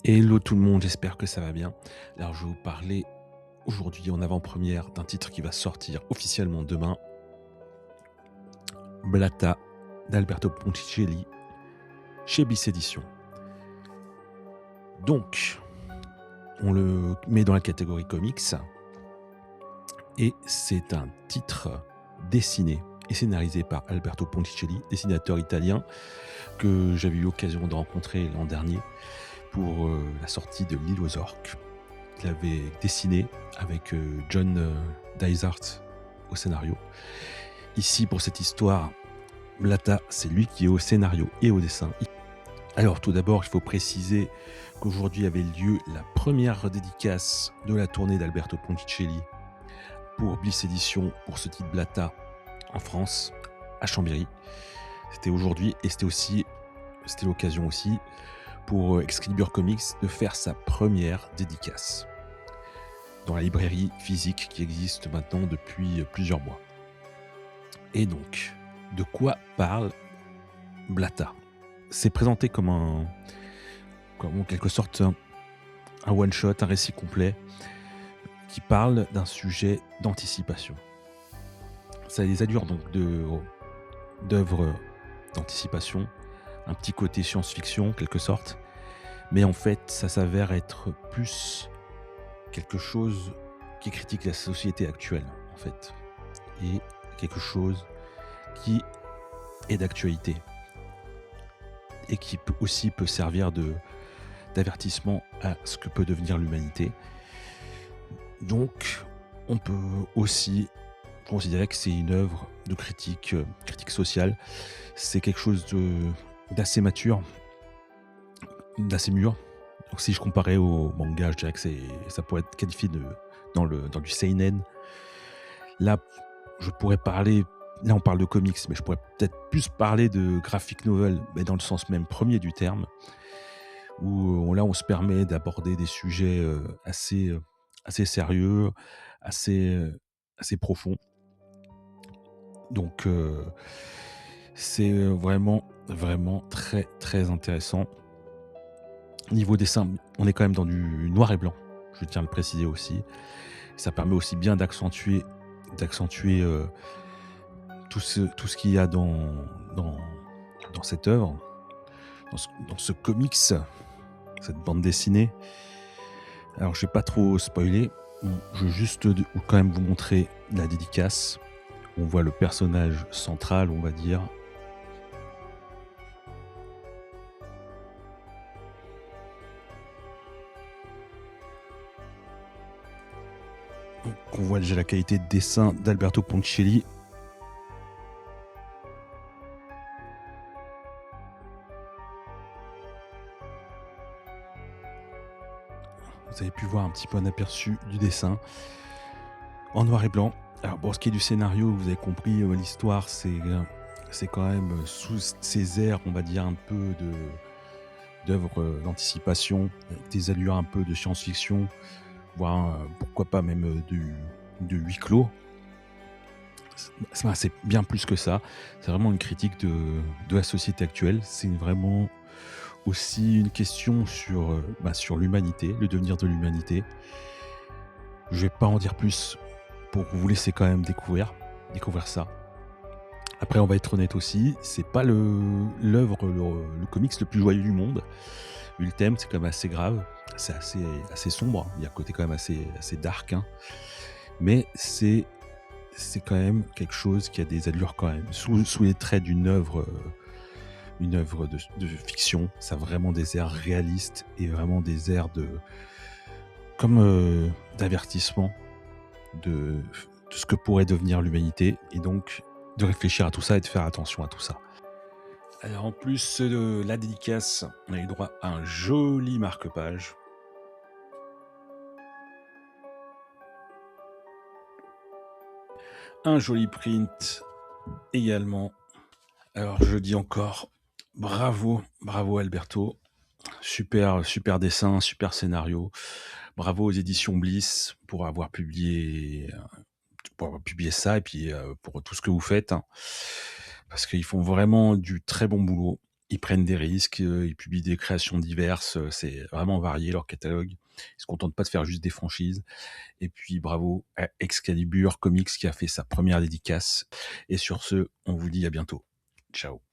Hello tout le monde, j'espère que ça va bien. Alors je vais vous parler aujourd'hui en avant-première d'un titre qui va sortir officiellement demain, Blatta d'Alberto Ponticelli chez Bliss Edition. Donc, on le met dans la catégorie comics et c'est un titre dessiné et scénarisé par Alberto Ponticelli, dessinateur italien que j'avais eu l'occasion de rencontrer l'an dernier pour la sortie de L'île aux orques. Il avait dessiné avec John Dysart au scénario. Ici, pour cette histoire, Blatta, c'est lui qui est au scénario et au dessin. Alors, tout d'abord, il faut préciser qu'aujourd'hui avait lieu la première dédicace de la tournée d'Alberto Ponticelli pour Bliss Edition pour ce titre Blatta en France, à Chambéry. C'était aujourd'hui et c'était l'occasion aussi pour Excalibur Comics de faire sa première dédicace dans la librairie physique qui existe maintenant depuis plusieurs mois. Et donc, de quoi parle Blatta? C'est présenté comme en quelque sorte un one-shot, un récit complet qui parle d'un sujet d'anticipation. Ça a des allures donc d'œuvres d'anticipation, un petit côté science-fiction, quelque sorte, mais en fait, ça s'avère être plus quelque chose qui critique la société actuelle, en fait, et quelque chose qui est d'actualité et qui aussi peut servir d'avertissement à ce que peut devenir l'humanité. Donc, on peut aussi considérer que c'est une œuvre de critique sociale. C'est quelque chose d'assez mature, d'assez mûr. Donc, si je comparais au manga, je dirais que ça pourrait être qualifié dans du seinen. Là, je pourrais parler. Là, on parle de comics, mais je pourrais peut-être plus parler de graphic novel, mais dans le sens même premier du terme, où là, on se permet d'aborder des sujets assez sérieux, assez profonds. Donc, c'est vraiment, vraiment très, très intéressant. Niveau dessin, on est quand même dans du noir et blanc, je tiens à le préciser aussi. Ça permet aussi bien d'accentuer tout ce qu'il y a dans cette œuvre, dans ce comics, cette bande dessinée. Alors, je vais pas trop spoiler. Je vais juste quand même vous montrer la dédicace. On voit le personnage central, on va dire. Donc, on voit déjà la qualité de dessin d'Alberto Ponticelli. Vous avez pu voir un petit peu un aperçu du dessin en noir et blanc. Alors pour ce qui est du scénario, vous avez compris, l'histoire, c'est quand même sous ces airs, on va dire, un peu d'œuvre d'anticipation, avec des allures un peu de science-fiction, voire pourquoi pas même de huis clos. C'est bien plus que ça. C'est vraiment une critique de la société actuelle. C'est vraiment aussi une question sur l'humanité, le devenir de l'humanité. Je vais pas en dire plus pour vous laisser quand même découvrir ça. Après, on va être honnête aussi, c'est pas le comics le plus joyeux du monde. Vu le thème, c'est quand même assez grave, c'est assez sombre. Il y a un côté quand même assez dark, hein. Mais c'est quand même quelque chose qui a des allures quand même sous les traits d'une œuvre de fiction. Ça a vraiment des airs réalistes et vraiment des airs d'avertissement de ce que pourrait devenir l'humanité, et donc de réfléchir à tout ça et de faire attention à tout ça. Alors en plus de la dédicace, on a eu droit à un joli marque-page. Un joli print également. Alors je dis encore bravo Alberto. Super dessin, super scénario. Bravo aux éditions Bliss pour avoir publié ça, et puis pour tout ce que vous faites, hein, parce qu'ils font vraiment du très bon boulot. Ils prennent des risques, ils publient des créations diverses, c'est vraiment varié leur catalogue. Ils se contentent pas de faire juste des franchises et puis bravo à Excalibur Comics qui a fait sa première dédicace et sur ce, on vous dit à bientôt. Ciao.